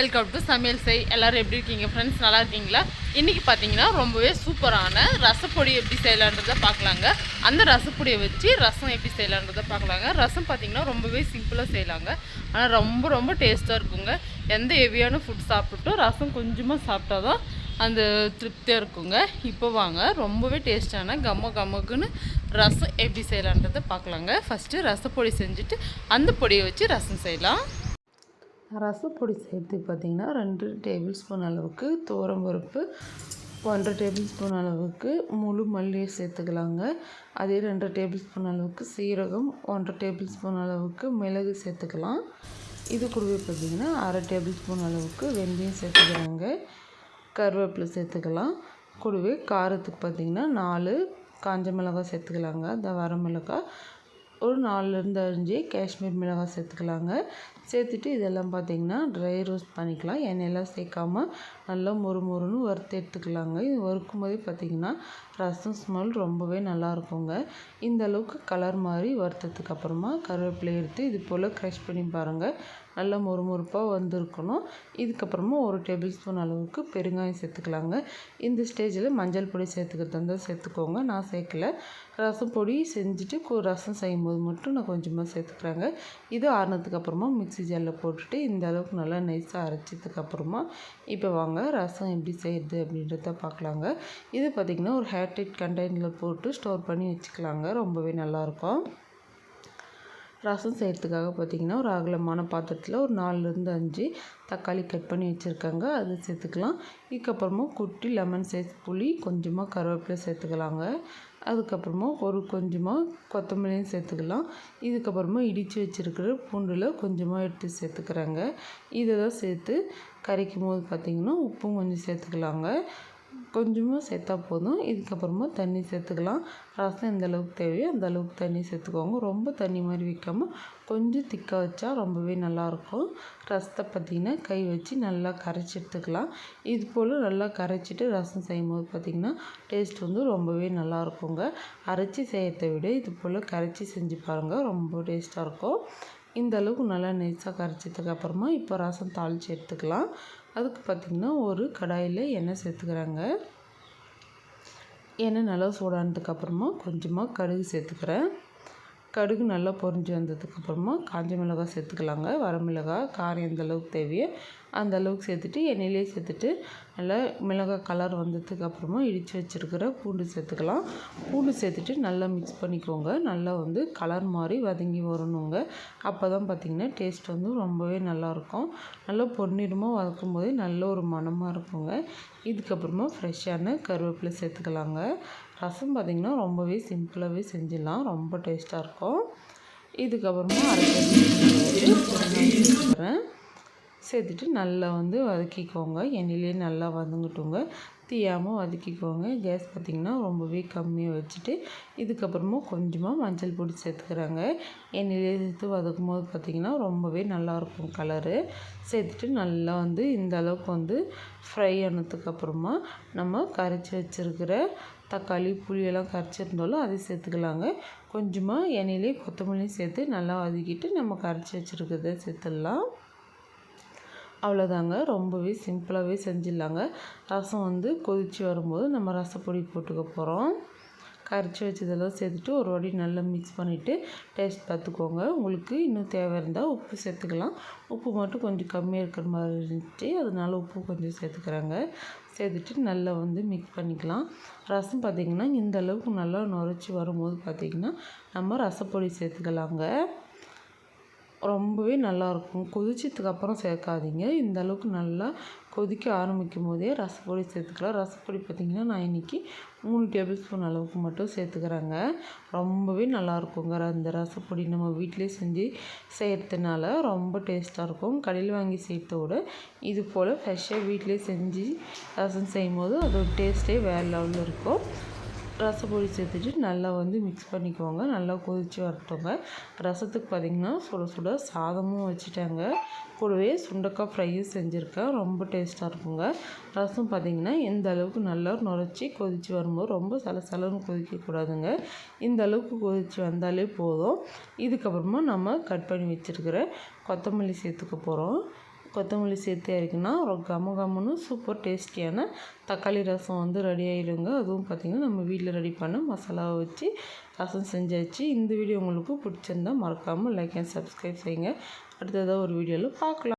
Welcome to சமையல் செய். எல்லோரும் எப்படி இருக்கீங்க ஃப்ரெண்ட்ஸ்? நல்லா இருக்கீங்களா? இன்றைக்கி பார்த்தீங்கன்னா ரொம்பவே சூப்பரான ரசப்பொடி எப்படி செய்யலான்றதை பார்க்கலாங்க. அந்த ரசப்பொடியை வச்சு ரசம் எப்படி செய்யலான்றதை பார்க்கலாங்க. ரசம் பார்த்திங்கன்னா ரொம்பவே சிம்பிளாக செய்யலாங்க, ஆனால் ரொம்ப ரொம்ப டேஸ்ட்டாக இருக்குங்க. எந்த ஹெவியான ஃபுட் சாப்பிட்டுட்டும் ரசம் கொஞ்சமாக சாப்பிட்டா தான் அந்த திருப்தியாக இருக்குங்க. இப்போ வாங்க ரொம்பவே டேஸ்ட்டான கம்மக்குன்னு ரசம் எப்படி செய்யலான்றதை பார்க்கலாங்க. ஃபஸ்ட்டு ரசப்பொடி செஞ்சுட்டு அந்த பொடியை வச்சு ரசம் செய்யலாம். ரசப்பொடி செய்கிறதுக்கு பார்த்திங்கன்னா 2 டேபிள் ஸ்பூன் அளவுக்கு துவரம்பருப்பு, 1 டேபிள் ஸ்பூன் அளவுக்கு முழு மல்லியை சேர்த்துக்கலாங்க. அதே 2 டேபிள் ஸ்பூன் அளவுக்கு சீரகம், 1 டேபிள் ஸ்பூன் அளவுக்கு மிளகு சேர்த்துக்கலாம். இது கூடவே பார்த்திங்கன்னா 1/2 டேபிள் ஸ்பூன் அளவுக்கு வெந்தயம் சேர்த்துக்கிறாங்க. கருவேப்பிலை சேர்த்துக்கலாம். கூடவே காரத்துக்கு பார்த்திங்கன்னா 4 காஞ்ச மிளகாய் சேர்த்துக்கலாங்க. அந்த வர மிளகாய் ஒரு 4லேருந்து 5 காஷ்மீர் மிளகாய் சேர்த்துக்கலாங்க. சேர்த்துட்டு இதெல்லாம் பார்த்திங்கன்னா ட்ரை ரோஸ்ட் பண்ணிக்கலாம். எண்ணெயெல்லாம் சேர்க்காம நல்லா மொறுன்னு வறுத்து எடுத்துக்கலாங்க. இது வறுக்கும் போதே பார்த்திங்கன்னா ரசம் ஸ்மெல் ரொம்பவே நல்லாயிருக்குங்க. இந்த அளவுக்கு கலர் மாதிரி வறுத்ததுக்கு அப்புறமா கருவேப்பிலை எடுத்து இது போல் க்ரஷ் பண்ணி பாருங்கள். நல்லா மொறுப்பாக வந்திருக்கணும். இதுக்கப்புறமா 1 டேபிள் ஸ்பூன் அளவுக்கு பெருங்காயம் சேர்த்துக்கலாங்க. இந்த ஸ்டேஜில் மஞ்சள் பொடி சேர்த்துக்கிறது இருந்தால் சேர்த்துக்கோங்க. நான் சேர்க்கல. ரசம் பொடி செஞ்சுட்டு ரசம் செய்யும்போது மட்டும் நான் கொஞ்சமாக சேர்த்துக்கிறேங்க. இது ஆறுனதுக்கு அப்புறமா மிக்ஸி ஜாரில் போட்டுட்டு இந்த அளவுக்கு நல்லா நைஸாக அரைச்சதுக்கப்புறமா இப்போ வாங்க ரசம் எப்படி செய்கிறது அப்படின்றத பார்க்கலாங்க. இது பார்த்திங்கன்னா ஒரு ஏர்டைட் கண்டெய்னரில் போட்டு ஸ்டோர் பண்ணி வச்சுக்கலாங்க. ரொம்பவே நல்லாயிருக்கும். ரசம் செய்கிறதுக்காக பார்த்திங்கன்னா ஒரு அகலமான பாத்திரத்தில் ஒரு 4லேருந்து 5 தக்காளி கட் பண்ணி வச்சுருக்காங்க, அது சேர்த்துக்கலாம். இதுக்கப்புறமா குட்டி லெமன் சைஸ் புளி, கொஞ்சமாக கருவேப்பிலை சேர்த்துக்கலாங்க. அதுக்கப்புறமா கொஞ்சமாக கொத்தமல்லியும் சேர்த்துக்கலாம். இதுக்கப்புறமா இடித்து வச்சுருக்கிற பூண்டில் கொஞ்சமாக எடுத்து சேர்த்துக்கிறாங்க. இதை தான் சேர்த்து கரைக்கும் போது பார்த்திங்கன்னா உப்பும் கொஞ்சம் சேர்த்துக்கலாங்க. கொஞ்சமாக சேர்த்தா போதும். இதுக்கப்புறமா தண்ணி சேர்த்துக்கலாம். ரசம் எந்த அளவுக்கு தேவையோ அந்த அளவுக்கு தண்ணி சேர்த்துக்கோங்க. ரொம்ப தண்ணி மாதிரி வைக்காமல் கொஞ்சம் திக்காக வச்சா ரொம்பவே நல்லாயிருக்கும். ரசத்தை பார்த்திங்கன்னா கை வச்சு நல்லா கரைச்சி எடுத்துக்கலாம். இது போல் நல்லா கரைச்சிட்டு ரசம் செய்யும்போது பார்த்திங்கன்னா டேஸ்ட் ரொம்பவே நல்லாயிருக்குங்க. அரைச்சி செய்யறதை விட இது போல் கரைச்சி செஞ்சு பாருங்கள், ரொம்ப டேஸ்ட்டாக இருக்கும். இந்த அளவுக்கு நல்லா நைஸாக கரைச்சதுக்கப்புறமா இப்போ ரசம் தாளித்து எடுத்துக்கலாம். அதுக்கு பார்த்திங்கன்னா ஒரு கடாயில் எண்ணெய் சேர்த்துக்கிறாங்க. எண்ணெய் நல்லா சூடானதுக்கப்புறமா கொஞ்சமாக கடுகு சேர்த்துக்கிறேன். கடுகு நல்லா பொரிஞ்சு வந்ததுக்கப்புறமா காஞ்ச மிளகாய் சேர்த்துக்கலாங்க. வரமிளகாய் காரம் எந்த அளவுக்கு தேவையோ அந்த அளவுக்கு சேர்த்துட்டு எண்ணெயிலே சேர்த்துட்டு நல்லா மிளகாய் கலர் வந்ததுக்கப்புறமா இடித்து வச்சுருக்கிற பூண்டு சேர்த்துக்கலாம். பூண்டு சேர்த்துட்டு நல்லா மிக்ஸ் பண்ணிக்கோங்க. நல்லா கலர் மாதிரி வதங்கி வரணுங்க. அப்போ தான் பார்த்திங்கன்னா டேஸ்ட் ரொம்பவே நல்லாயிருக்கும். நல்லா பொன்னிறமாக வதக்கும் போதே நல்ல ஒரு மணமாக இருக்குங்க. இதுக்கப்புறமா ஃப்ரெஷ்ஷான கருவேப்பிலை சேர்த்துக்கலாங்க. ரசம் பார்த்திங்கன்னா ரொம்பவே சிம்பிளாகவே செஞ்சிடலாம், ரொம்ப டேஸ்ட்டாக இருக்கும். இதுக்கப்புறமா சேர்த்துக்கிறேன். சேர்த்துட்டு நல்லா வதக்கிக்கோங்க. எண்ணெயிலே நல்லா வதங்கட்டுங்க. தீயாமல் வதக்கிக்கோங்க. கேஸ் பார்த்திங்கன்னா ரொம்பவே கம்மியாக வச்சுட்டு இதுக்கப்புறமா கொஞ்சமாக மஞ்சள் பொடி சேர்த்துக்கிறாங்க. எண்ணெயிலே சேர்த்து வதக்கும் போது பார்த்திங்கன்னா ரொம்பவே நல்லாயிருக்கும் கலரு. சேர்த்துட்டு நல்லா இந்த அளவுக்கு ஃப்ரை ஆனதுக்கப்புறமா நம்ம கரைச்சி வச்சுருக்கிற தக்காளி புளியெல்லாம் கரைச்சிருந்தாலும் அதை சேர்த்துக்கலாங்க. கொஞ்சமாக எண்ணெயிலே கொத்தமல்லியும் சேர்த்து நல்லா வதக்கிட்டு நம்ம கரைச்சி வச்சுருக்கிறத சேர்த்துடலாம். அவ்வளோதாங்க, ரொம்பவே சிம்பிளாகவே செஞ்சிடலாங்க. ரசம் கொதித்து வரும்போது நம்ம ரசப்பொடி போட்டுக்க போகிறோம். கரைச்சி வச்சதெல்லாம் சேர்த்துட்டு ஒரு வாட்டி நல்லா மிக்ஸ் பண்ணிவிட்டு டேஸ்ட் பார்த்துக்கோங்க. உங்களுக்கு இன்னும் தேவை இருந்தால் உப்பு சேர்த்துக்கலாம். உப்பு மட்டும் கொஞ்சம் கம்மியாக இருக்கிற மாதிரி இருந்துச்சு, அதனால உப்பு கொஞ்சம் சேர்த்துக்கிறாங்க. சேர்த்துட்டு நல்லா மிக்ஸ் பண்ணிக்கலாம். ரசம் பார்த்திங்கன்னா இந்த அளவுக்கு நல்லா நுரைச்சி வரும்போது பார்த்திங்கன்னா நம்ம ரசப்பொடி சேர்த்துக்கலாங்க. ரொம்பவே நல்லாயிருக்கும். கொதிச்சதுக்கப்புறம் சேர்க்காதீங்க. இந்த அளவுக்கு நல்லா கொதிக்க ஆரம்பிக்கும் போதே ரசப்பொடி சேர்த்துக்கலாம். ரசப்பொடி பார்த்திங்கன்னா நான் இன்றைக்கி 3 டேபிள் ஸ்பூன் அளவுக்கு மட்டும் சேர்த்துக்கிறேங்க. ரொம்பவே நல்லாயிருக்குங்க. அந்த ரசப்பொடி நம்ம வீட்டிலே செஞ்சு செய்கிறதுனால ரொம்ப டேஸ்ட்டாக இருக்கும். கடையில் வாங்கி செய்கிறத விட இது போல் ஃப்ரெஷ்ஷாக வீட்டிலே செஞ்சு ரசம் செய்யும்போது அதோட டேஸ்ட்டே வேறு லெவலில் இருக்கும். ரசப்பொடி சேர்த்துட்டு நல்லா மிக்ஸ் பண்ணிக்கோங்க. நல்லா கொதித்து வரட்டுங்க. ரசத்துக்கு பார்த்திங்கன்னா சுட சுட சாதமும் வச்சுட்டாங்க. கூடவே சுண்டக்காய் ஃப்ரையும் செஞ்சுருக்கேன். ரொம்ப டேஸ்ட்டாக இருக்குங்க. ரசம் பார்த்திங்கன்னா இந்த அளவுக்கு நல்லா நுரைச்சி கொதித்து வரும்போது ரொம்ப சலசலன்னு கொதிக்கக்கூடாதுங்க. இந்த அளவுக்கு கொதித்து வந்தாலே போதும். இதுக்கப்புறமா நம்ம கட் பண்ணி வச்சுருக்கிற கொத்தமல்லி சேர்த்துக்க போகிறோம். கொத்தமல்லி சேர்த்து இறக்குனா கம கமன்னு சூப்பர் டேஸ்டியான தக்காளி ரசம் வந்து ரெடி ஆகிடுங்க. அதுவும் பார்த்திங்கன்னா நம்ம வீட்டில் ரெடி பண்ண மசாலாவை வச்சு ரசம் செஞ்சாச்சு. இந்த வீடியோ உங்களுக்கு பிடிச்சிருந்தா மறக்காமல் லைக் அண்ட் சப்ஸ்கிரைப் செய்யுங்க. அடுத்ததாக ஒரு வீடியோவில் பார்க்கலாம்.